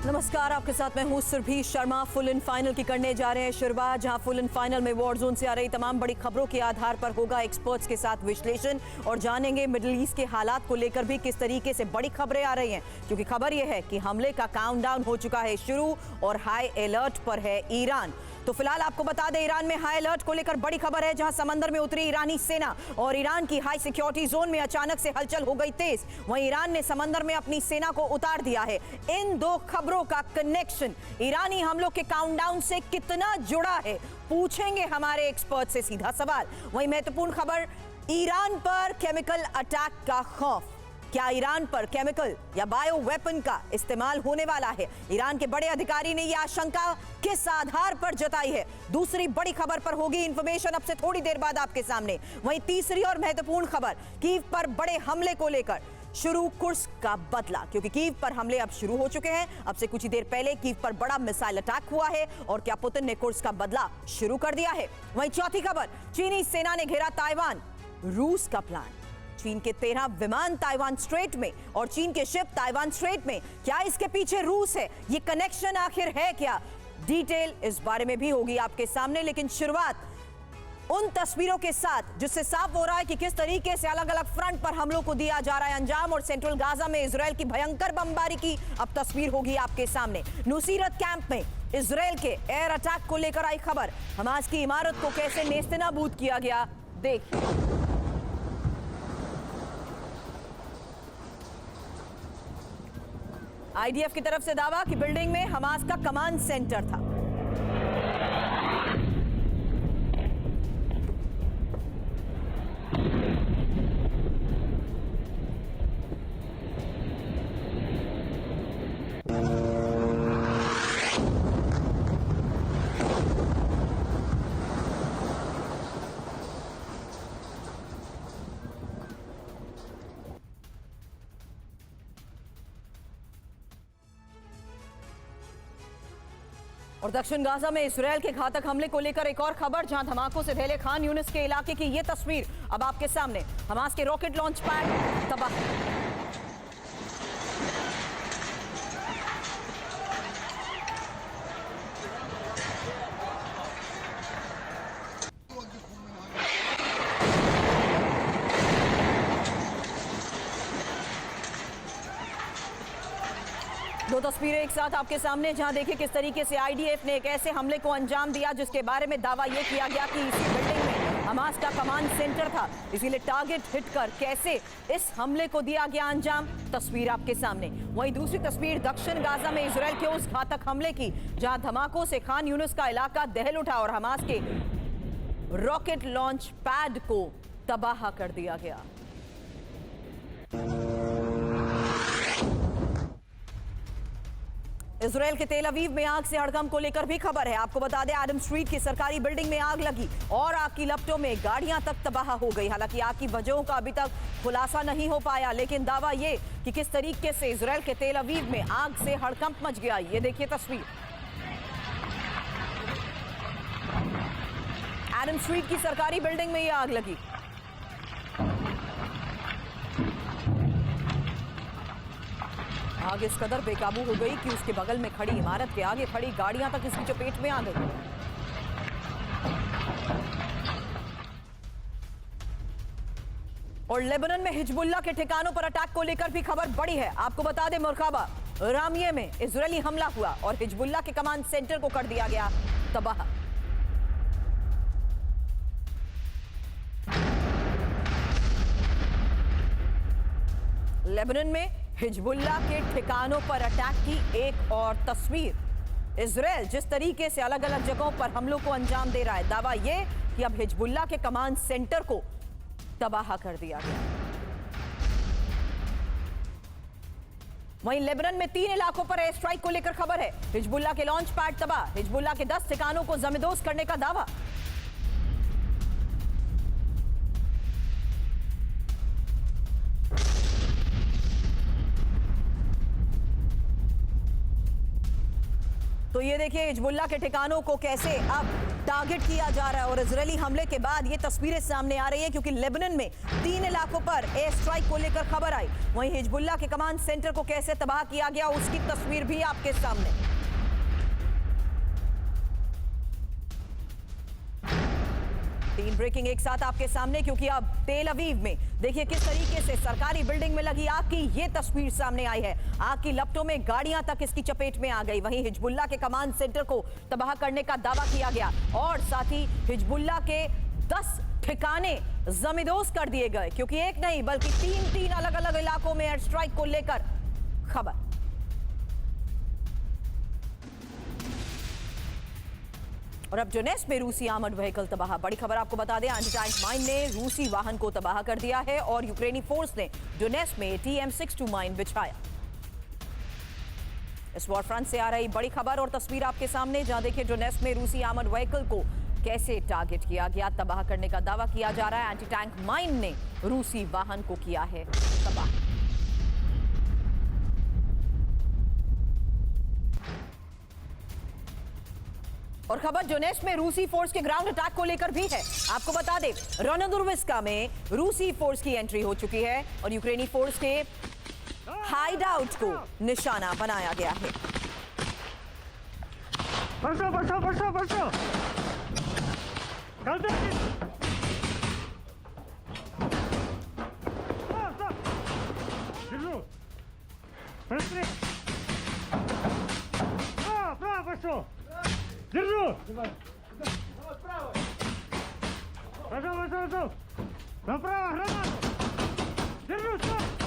नमस्कार, आपके साथ मैं हूं Surabhi Sharma. Full in final की करने जा रहे हैं शुरुआत, जहां फुल इन फाइनल में वॉर जोन से आ रही तमाम बड़ी खबरों के आधार पर होगा एक्सपर्ट्स के साथ विश्लेषण और जानेंगे मिडिल ईस्ट के हालात को लेकर भी किस तरीके से बड़ी खबरें आ रही हैं, क्योंकि खबर यह है कि हमले का काउंटडाउन हो चुका है शुरू और हाई अलर्ट पर है ईरान। तो फिलहाल आपको बता दें, ईरान में हाई अलर्ट को लेकर बड़ी खबर है, जहां समंदर में उतरी ईरानी सेना और ईरान की हाई सिक्योरिटी जोन में अचानक से हलचल हो गई तेज। वहीं ईरान ने समंदर में अपनी सेना को उतार दिया है। इन दो खबरों का कनेक्शन ईरानी हमलों के काउंटडाउन से कितना जुड़ा है, पूछेंगे हमारे एक्सपर्ट से सीधा सवाल। वहीं महत्वपूर्ण खबर, ईरान पर केमिकल अटैक का खौफ। क्या ईरान पर केमिकल या बायो वेपन का इस्तेमाल होने वाला है? ईरान के बड़े अधिकारी ने यह आशंका किस आधार पर जताई है? दूसरी बड़ी खबर पर होगी इंफॉर्मेशन अब से थोड़ी देर बाद आपके सामने। वहीं तीसरी और महत्वपूर्ण खबर, कीव पर बड़े हमले को लेकर शुरू कुर्स्क का बदला, क्योंकि कीव पर हमले अब शुरू हो चुके हैं। अब से कुछ ही देर पहले कीव पर बड़ा मिसाइल अटैक हुआ है और क्या पुतिन ने कुर्स्क का बदला शुरू कर दिया है? वहीं चौथी खबर, चीनी सेना ने घेरा ताइवान, रूस का प्लान। चीन के 13 विमान ताइवान स्ट्रेट में और चीन के शिप ताइवान स्ट्रेट में, क्या इसके पीछे रूस है? ये कनेक्शन आखिर है क्या? डिटेल इस बारे में भी होगी आपके सामने, लेकिन शुरुआत उन तस्वीरों के साथ जिससे साफ हो रहा है कि किस तरीके से अलग अलग फ्रंट पर हमलों को दिया जा रहा है अंजाम। और सेंट्रल गाजा में इजरायल की भयंकर बमबारी की अब तस्वीर होगी आपके सामने। नुसीरत कैंप में इजरायल के एयर अटैक को लेकर आई खबर, हमास की इमारत को कैसे नेस्तनाबूद किया गया, देखिए। आईडीएफ की तरफ से दावा कि बिल्डिंग में हमास का कमांड सेंटर था। और दक्षिण गाजा में इजरायल के घातक हमले को लेकर एक और खबर, जहां धमाकों से ढेले खान यूनिस के इलाके की यह तस्वीर अब आपके सामने। हमास के रॉकेट लॉन्च पैड तबाह। दो तस्वीरें एक साथ आपके सामने, जहां देखिए किस तरीके से आईडीएफ ने एक ऐसे हमले को अंजाम दिया जिसके बारे में दावा यह किया गया कि इसी बिल्डिंग में हमास का कमांड सेंटर था, इसीलिए टारगेट हिट कर कैसे इस हमले को दिया गया अंजाम, तस्वीर आपके सामने। वहीं दूसरी तस्वीर दक्षिण गाजा में इजरायल के उस घातक हमले की, जहां धमाकों से खान यूनिस का इलाका दहल उठा और हमास के रॉकेट लॉन्च पैड को तबाह कर दिया गया। इजरायल के तेल अवीव में आग से हड़कंप को लेकर भी खबर है। आपको बता दें, एडम स्ट्रीट की सरकारी बिल्डिंग में आग लगी और आग की लपटों में गाड़ियां तक तबाह हो गई। हालांकि आग की वजहों का अभी तक खुलासा नहीं हो पाया, लेकिन दावा यह कि किस तरीके से इजरायल के तेल अवीव में आग से हड़कंप मच गया, ये देखिए तस्वीर। एडम स्ट्रीट की सरकारी बिल्डिंग में यह आग लगी। आग इस कदर बेकाबू हो गई कि उसके बगल में खड़ी इमारत के आगे खड़ी गाड़ियां तक इसकी चपेट में आ गई। और लेबनान में हिजबुल्लाह के ठिकानों पर अटैक को लेकर भी खबर बड़ी है। आपको बता दें, मरकाबा रामिये में इजरायली हमला हुआ और हिजबुल्लाह के कमांड सेंटर को कर दिया गया तबाह। लेबनान में हिजबुल्लाह के ठिकानों पर अटैक की एक और तस्वीर। इजरायल जिस तरीके से अलग अलग जगहों पर हमलों को अंजाम दे रहा है, दावा यह कि अब हिजबुल्लाह के कमांड सेंटर को तबाह कर दिया गया। वहीं लेबनान में 3 इलाकों पर एयर स्ट्राइक को लेकर खबर है। हिजबुल्लाह के लॉन्च पैड तबाह, हिजबुल्लाह के 10 ठिकानों को जमींदोज करने का दावा। तो ये देखिए हिजबुल्लाह के ठिकानों को कैसे अब टारगेट किया जा रहा है। और इजरायली हमले के बाद ये तस्वीरें सामने आ रही है क्योंकि लेबनान में 3 इलाकों पर एयर स्ट्राइक को लेकर खबर आई। वहीं हिजबुल्लाह के कमांड सेंटर को कैसे तबाह किया गया उसकी तस्वीर भी आपके सामने। तीन ब्रेकिंग एक साथ आपके सामने क्योंकि अब तेल अवीव में देखिए किस तरीके से सरकारी बिल्डिंग में लगी आग की ये तस्वीर सामने आई है। आग की लपटों में गाड़ियां तक इसकी चपेट में आ गई। वहीं हिजबुल्लाह के कमांड सेंटर को तबाह करने का दावा किया गया और साथ ही हिजबुल्लाह के 10 ठिकाने जमींदोज कर दिए गए क्योंकि एक नहीं बल्कि तीन अलग अलग इलाकों में एयर स्ट्राइक को लेकर खबर। और अब डोनेट्स्क में रूसी आर्मर्ड व्हीकल तबाह। बड़ी खबर आपको बता दें, एंटी टैंक माइन ने रूसी वाहन को तबाह कर दिया है और यूक्रेनी फोर्स ने डोनेट्स्क में TM62 माइन बिछाया। इस वॉर फ्रंट से आ रही बड़ी खबर और तस्वीर आपके सामने, जहां देखिए डोनेट्स्क में रूसी आर्मर्ड व्हीकल को कैसे टारगेट किया गया, तबाह करने का दावा किया जा रहा है। एंटी टैंक माइन ने रूसी वाहन को किया है तबाह। और खबर डोनेट्स्क में रूसी फोर्स के ग्राउंड अटैक को लेकर भी है। आपको बता दें, रोनोदुर्विस्का में रूसी फोर्स की एंट्री हो चुकी है और यूक्रेनी फोर्स के हाइड आउट को निशाना बनाया गया है। बसो। Держу! Пошел! Направо гранату! Держу, стоп!